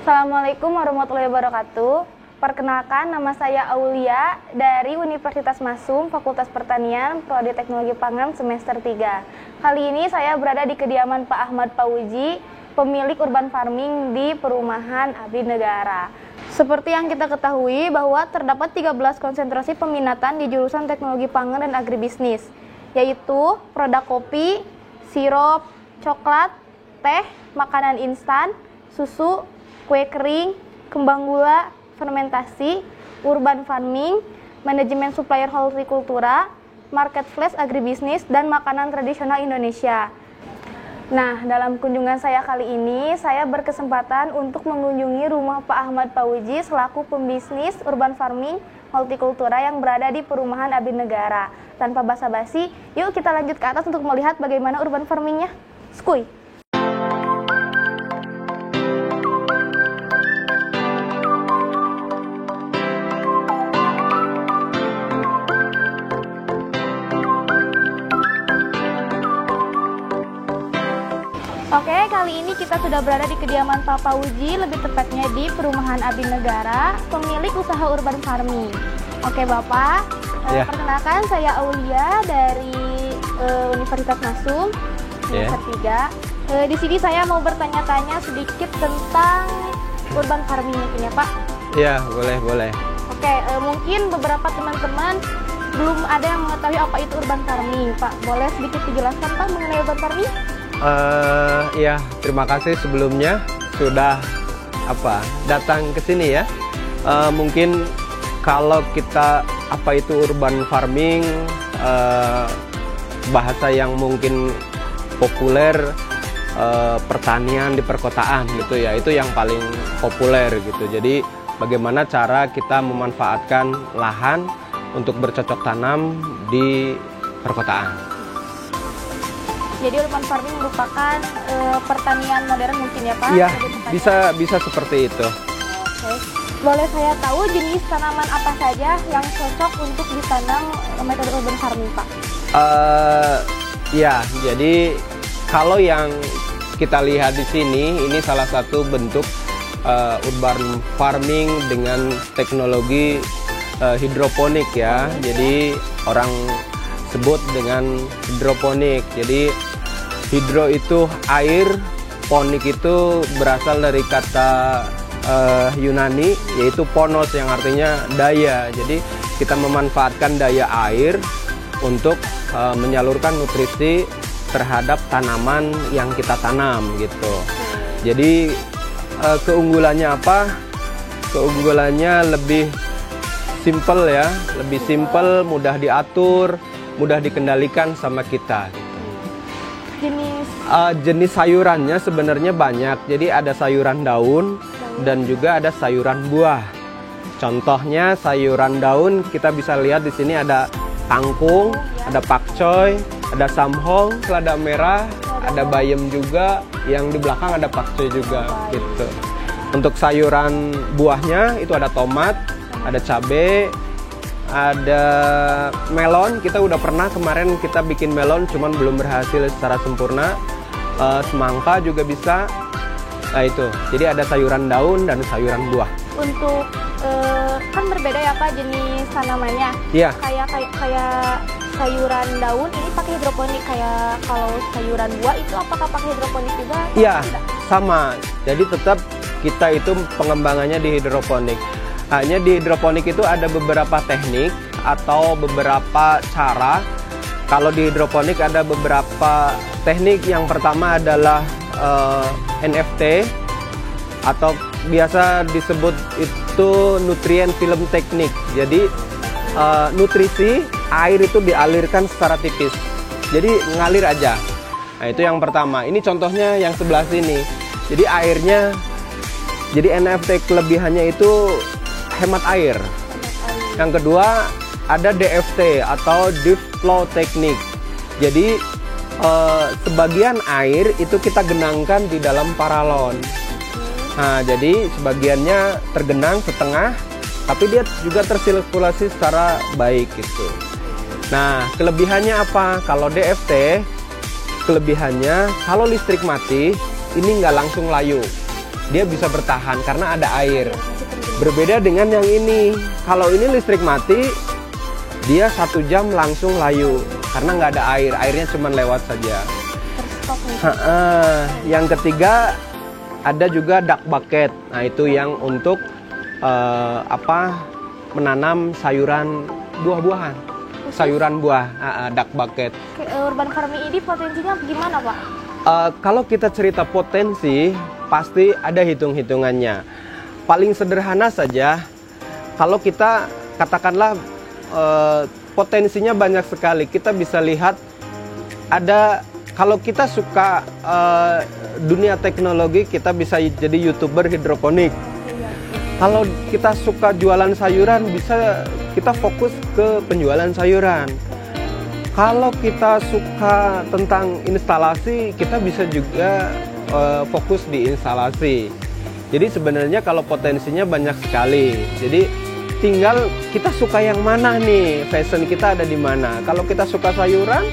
Assalamualaikum warahmatullahi wabarakatuh. Perkenalkan, nama saya Aulia dari Universitas Masum, Fakultas Pertanian, Prodi Teknologi Pangan semester 3. Kali ini saya berada di kediaman Pak Ahmad Fauzi, pemilik urban farming di perumahan Abdi Negara. Seperti yang kita ketahui bahwa terdapat 13 konsentrasi peminatan di jurusan Teknologi Pangan dan Agribisnis, yaitu produk kopi, sirup, coklat, teh, makanan instan, susu, kue kering, kembang gula, fermentasi, urban farming, manajemen supplier hortikultura, marketplace agribisnis, dan makanan tradisional Indonesia. Nah, dalam kunjungan saya kali ini, saya berkesempatan untuk mengunjungi rumah Pak Ahmad Fauzi selaku pembisnis urban farming hortikultura yang berada di perumahan Abdi Negara. Tanpa basa-basi, yuk kita lanjut ke atas untuk melihat bagaimana urban farmingnya. Skuy! Oke, kali ini kita sudah berada di kediaman Pak Fauzi, lebih tepatnya di perumahan Abdi Negara, pemilik usaha urban farming. Oke Bapak, perkenalkan saya Aulia dari Universitas Masum, semester 3. Di sini saya mau bertanya-tanya sedikit tentang urban farming mungkin ya Pak? Iya, boleh. Oke, mungkin beberapa teman-teman belum ada yang mengetahui apa itu urban farming. Pak, boleh sedikit dijelaskan Pak mengenai urban farming? Ya, terima kasih sebelumnya sudah datang ke sini ya. Mungkin kalau kita apa itu urban farming, bahasa yang mungkin populer pertanian di perkotaan gitu ya, itu yang paling populer gitu. Jadi bagaimana cara kita memanfaatkan lahan untuk bercocok tanam di perkotaan. Jadi urban farming merupakan pertanian modern mungkin ya Pak? Iya, bisa seperti itu. Oke. Boleh saya tahu jenis tanaman apa saja yang cocok untuk ditanam metode urban farming Pak? Ya, jadi kalau yang kita lihat di sini, ini salah satu bentuk urban farming dengan teknologi hidroponik ya. Jadi orang sebut dengan hidroponik. Jadi hidro itu air, ponik itu berasal dari kata Yunani yaitu ponos yang artinya daya. Jadi kita memanfaatkan daya air untuk menyalurkan nutrisi terhadap tanaman yang kita tanam gitu. Jadi keunggulannya apa? Keunggulannya lebih simple ya, lebih simple, mudah diatur, mudah dikendalikan sama kita. Jenis sayurannya sebenarnya banyak. Jadi ada sayuran daun dan juga ada sayuran buah. Contohnya sayuran daun kita bisa lihat di sini ada kangkung, ada pakcoy, ada samhong, selada merah, ada bayam juga. Yang di belakang ada pakcoy juga gitu. Untuk sayuran buahnya itu ada tomat, ada cabai, ada melon. Kita udah pernah kemarin kita bikin melon, cuman belum berhasil secara sempurna. Semangka juga bisa. Nah itu, jadi ada sayuran daun dan sayuran buah. Untuk kan berbeda ya Pak jenis tanamannya. Iya. Kayak sayuran daun ini pakai hidroponik. Kayak kalau sayuran buah itu apakah pakai hidroponik juga? Iya, sama. Jadi tetap kita itu pengembangannya di hidroponik. Hanya di hidroponik itu ada beberapa teknik atau beberapa cara. Kalau di hidroponik ada beberapa teknik. Yang pertama adalah NFT atau biasa disebut itu nutrient film teknik. Jadi nutrisi air itu dialirkan secara tipis. Jadi ngalir aja. Nah, itu yang pertama. Ini contohnya yang sebelah sini. Jadi airnya, jadi NFT kelebihannya itu hemat air. Yang kedua ada DFT atau Deep Flow Technique. Jadi sebagian air itu kita genangkan di dalam paralon. Nah, jadi sebagiannya tergenang setengah, tapi dia juga tersirkulasi secara baik gitu. Nah, kelebihannya apa? Kalau DFT, kelebihannya kalau listrik mati, ini nggak langsung layu. dia bisa bertahan karena ada air. Berbeda dengan yang ini, kalau ini listrik mati, dia 1 jam langsung layu karena nggak ada air, airnya cuma lewat saja. Yang ketiga ada juga duck bucket. Nah itu yang untuk menanam sayuran buah-buahan, sayuran buah, duck bucket. Urban farming ini potensinya gimana Pak? Kalau kita cerita potensi, pasti ada hitung-hitungannya. Paling sederhana saja, kalau kita katakanlah potensinya banyak sekali. Kita bisa lihat ada, kalau kita suka dunia teknologi, kita bisa jadi YouTuber hidroponik. Kalau kita suka jualan sayuran, bisa kita fokus ke penjualan sayuran. Kalau kita suka tentang instalasi, kita bisa juga fokus di instalasi. Jadi sebenarnya kalau potensinya banyak sekali. Jadi tinggal kita suka yang mana nih, passion kita ada di mana. Kalau kita suka sayuran,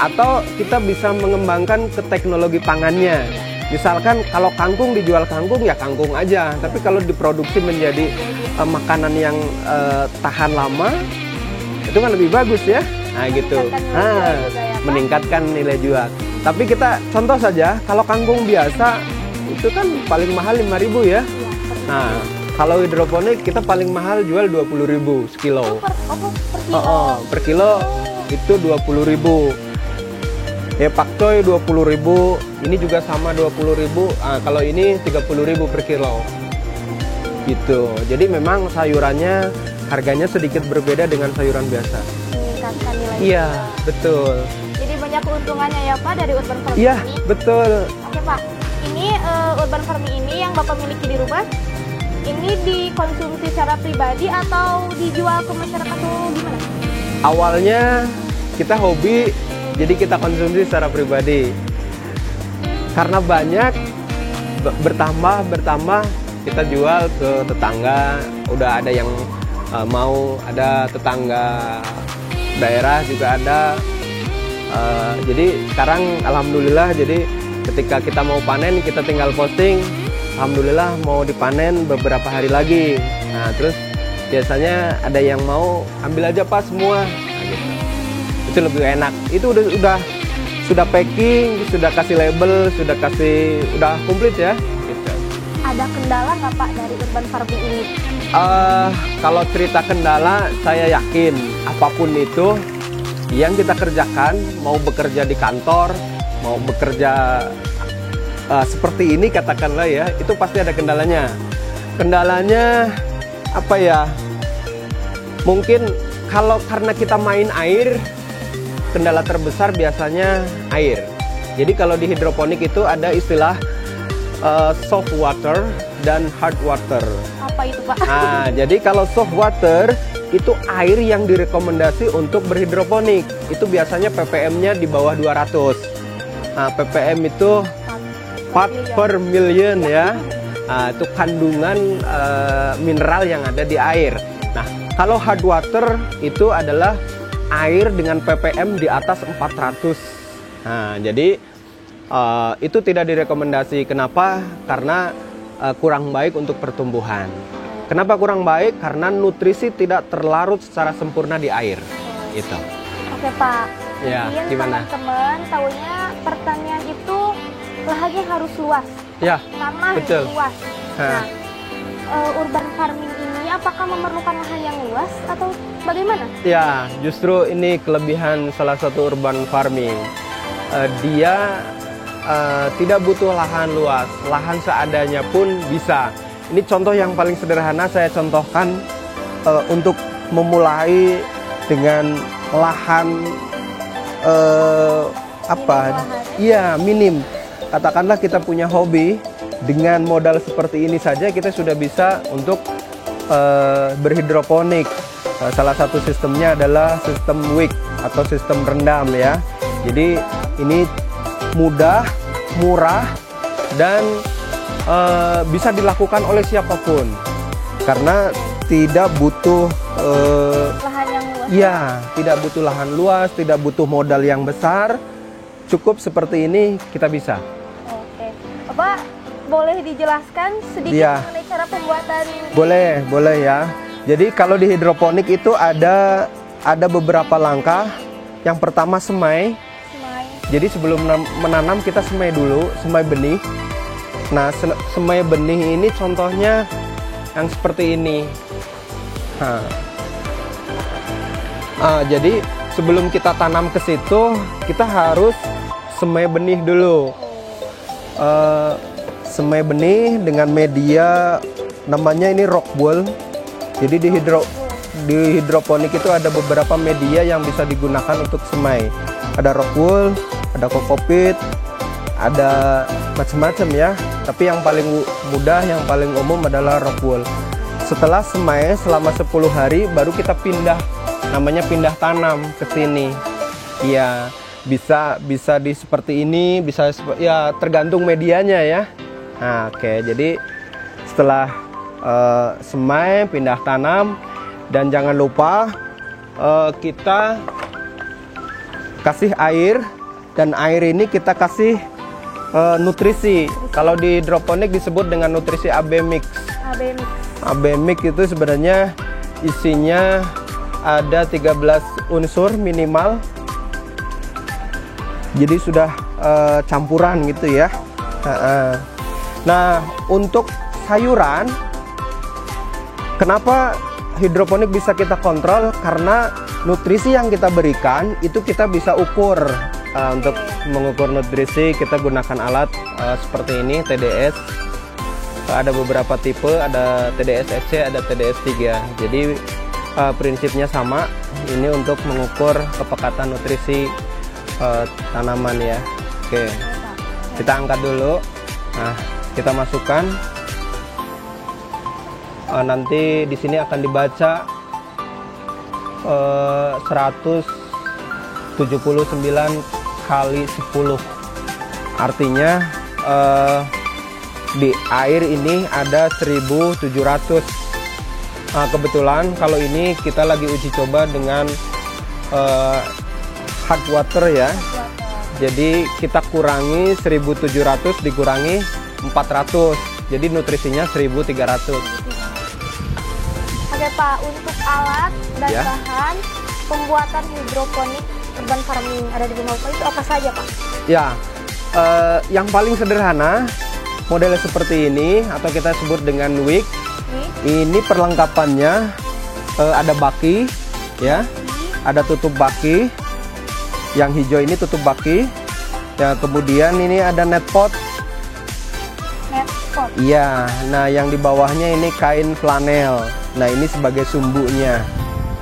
atau kita bisa mengembangkan ke teknologi pangannya. Misalkan kalau kangkung dijual kangkung, ya kangkung aja. Tapi kalau diproduksi menjadi makanan yang tahan lama, itu kan lebih bagus ya. Nah gitu. Meningkatkan nilai jual. Tapi kita contoh saja, kalau kangkung biasa itu kan paling mahal 5.000 ya. Nah, kalau hidroponik kita paling mahal jual 20.000 sekilo. Per kilo itu 20.000. Ya pakcoy 20.000, ini juga sama 20.000. Kalau ini 30.000 per kilo. Gitu. Jadi memang sayurannya harganya sedikit berbeda dengan sayuran biasa. Meningkatkan nilai. Iya, betul. Jadi banyak keuntungannya ya Pak dari urban farming iya, ini. Iya, betul. Oke Pak, ini urban farming ini yang Bapak miliki di rumah, ini dikonsumsi secara pribadi atau dijual ke masyarakat atau gimana? Awalnya kita hobi, jadi kita konsumsi secara pribadi. Karena banyak, bertambah, kita jual ke tetangga. Udah ada yang mau, ada tetangga daerah juga ada. Jadi sekarang alhamdulillah, jadi ketika kita mau panen, kita tinggal posting, alhamdulillah mau dipanen beberapa hari lagi. Nah terus biasanya ada yang mau ambil aja Pak semua. Nah, gitu. Itu lebih enak. Itu sudah packing, sudah kasih label, udah komplit ya. Gitu. Ada kendala nggak Pak dari urban farming ini? Kalau cerita kendala, saya yakin apapun itu yang kita kerjakan, mau bekerja di kantor, mau bekerja seperti ini katakanlah ya, itu pasti ada kendalanya. Kendalanya apa ya? Mungkin kalau karena kita main air, kendala terbesar biasanya air. Jadi kalau di hidroponik itu ada istilah soft water dan hard water. Apa itu Pak? Nah, jadi kalau soft water itu air yang direkomendasi untuk berhidroponik. Itu biasanya ppm-nya di bawah 200. Nah, ppm itu part per million ya. Nah, itu kandungan mineral yang ada di air. Nah, kalau hard water itu adalah air dengan ppm di atas 400. Nah, jadi itu tidak direkomendasi. Kenapa? Karena kurang baik untuk pertumbuhan. Kenapa kurang baik? Karena nutrisi tidak terlarut secara sempurna di air. Itu. Oke Pak. Ya, Mungkin gimana? teman-teman tahunya pertanian itu lahannya harus luas. Ya, Tanah betul. luas. Nah, urban farming ini apakah memerlukan lahan yang luas atau bagaimana? Ya, justru ini kelebihan salah satu urban farming. Dia tidak butuh lahan luas, lahan seadanya pun bisa. Ini contoh yang paling sederhana saya contohkan untuk memulai dengan lahan Iya, minim. Katakanlah kita punya hobi, dengan modal seperti ini saja kita sudah bisa untuk berhidroponik. Salah satu sistemnya adalah sistem wick atau sistem rendam ya. Jadi ini mudah, murah, dan bisa dilakukan oleh siapapun karena tidak butuh Lahan yang luas. ya, tidak butuh lahan luas, tidak butuh modal yang besar. Cukup seperti ini kita bisa. Oke. Bapak boleh dijelaskan sedikit Iya. mengenai cara pembuatan? Boleh ya. Jadi kalau di hidroponik itu ada beberapa langkah. Yang pertama semai. Semai. Jadi sebelum menanam kita semai dulu, semai benih. Nah, semai benih ini contohnya yang seperti ini. Jadi sebelum kita tanam ke situ, kita harus semai benih dulu. Semai benih dengan media namanya ini rock wool. Jadi di hidroponik itu ada beberapa media yang bisa digunakan untuk semai. Ada rock wool, ada kokopit, ada macam-macam ya. Tapi yang paling mudah, yang paling umum adalah rock wool. Setelah semai selama 10 hari baru kita pindah, namanya pindah tanam ke sini. Iya, bisa di seperti ini, bisa ya tergantung medianya ya. Nah, oke, jadi setelah semai pindah tanam, dan jangan lupa kita kasih air, dan air ini kita kasih nutrisi. Kalau di hidroponik disebut dengan nutrisi AB mix. AB mix itu sebenarnya isinya ada 13 unsur minimal. Jadi sudah campuran gitu ya. Nah, untuk sayuran, kenapa hidroponik bisa kita kontrol? Karena nutrisi yang kita berikan itu kita bisa ukur. Untuk mengukur nutrisi kita gunakan alat seperti ini, TDS. Ada beberapa tipe, ada TDS FC, ada TDS 3. Jadi prinsipnya sama. Ini untuk mengukur kepekatan nutrisi tanaman ya. Oke, kita angkat dulu. Nah, kita masukkan. Nanti di sini akan dibaca 179 kali 10. Artinya di air ini ada 1700. Kebetulan kalau ini kita lagi uji coba dengan hard water ya. Jadi kita kurangi 1700 dikurangi 400. Jadi nutrisinya 1300. Oke Pak, untuk alat dan Ya. bahan pembuatan hidroponik urban farming ada di rumah Bapak itu apa saja Pak? Ya, yang paling sederhana modelnya seperti ini atau kita sebut dengan wick. Ini perlengkapannya ada baki, ya, ada tutup baki. Yang hijau ini tutup baki. Ya, kemudian ini ada net pot. Net pot. Iya, nah yang di bawahnya ini kain flanel. Nah ini sebagai sumbunya.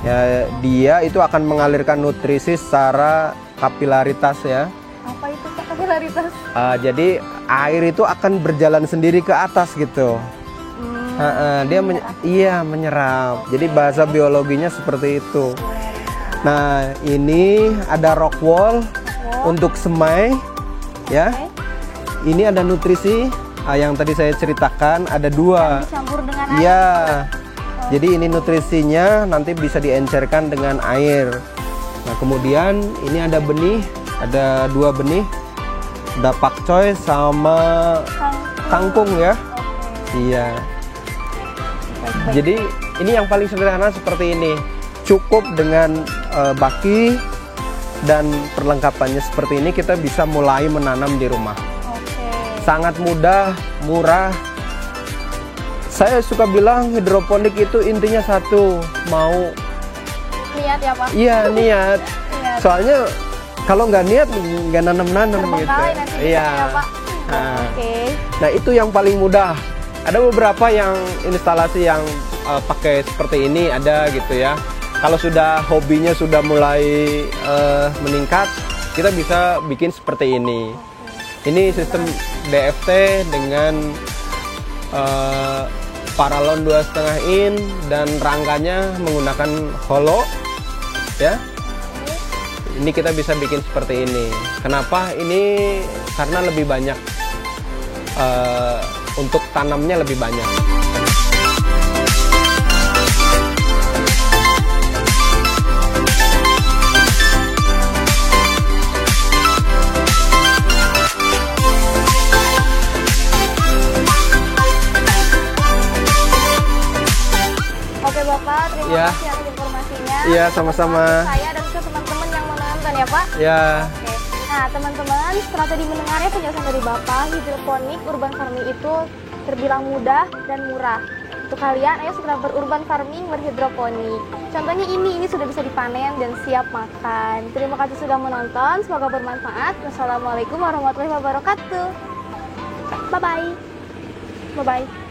Ya, dia itu akan mengalirkan nutrisi secara kapilaritas ya. Apa itu Pak kapilaritas? Jadi air itu akan berjalan sendiri ke atas gitu. Dia menyerap. Jadi bahasa biologinya seperti itu. Nah ini ada rock wool untuk semai ya. Ini ada nutrisi yang tadi saya ceritakan ada 2. Dicampur dengan air. Iya. Jadi ini nutrisinya nanti bisa diencerkan dengan air. Nah kemudian ini ada benih, ada 2 benih, ada pakcoy sama kangkung ya. Iya. Jadi ini yang paling sederhana seperti ini. Cukup dengan baki dan perlengkapannya seperti ini kita bisa mulai menanam di rumah. Sangat mudah, murah. Saya suka bilang hidroponik itu intinya satu, mau niat ya Pak? Iya niat. Soalnya kalau nggak niat nggak nanam-nanam gitu. Iya. Nah itu yang paling mudah. Ada beberapa yang instalasi yang pakai seperti ini ada gitu ya. Kalau sudah hobinya sudah mulai meningkat, kita bisa bikin seperti ini. Ini sistem DFT dengan paralon 2,5 in dan rangkanya menggunakan holo ya. Ini kita bisa bikin seperti ini. Kenapa? Ini karena lebih banyak untuk tanamnya lebih banyak. Pak. Terima Ya. kasih atas informasinya. Iya, sama-sama. Saya dan juga teman-teman yang menonton ya Pak. Ya. Oke. Nah teman-teman, setelah tadi mendengarnya penjelasan dari Bapak, hidroponik urban farming itu terbilang mudah dan murah. Untuk kalian, ayo segera berurban farming, berhidroponik. Contohnya ini sudah bisa dipanen dan siap makan. Terima kasih sudah menonton, semoga bermanfaat. Wassalamualaikum warahmatullahi wabarakatuh. Bye-bye. Bye-bye.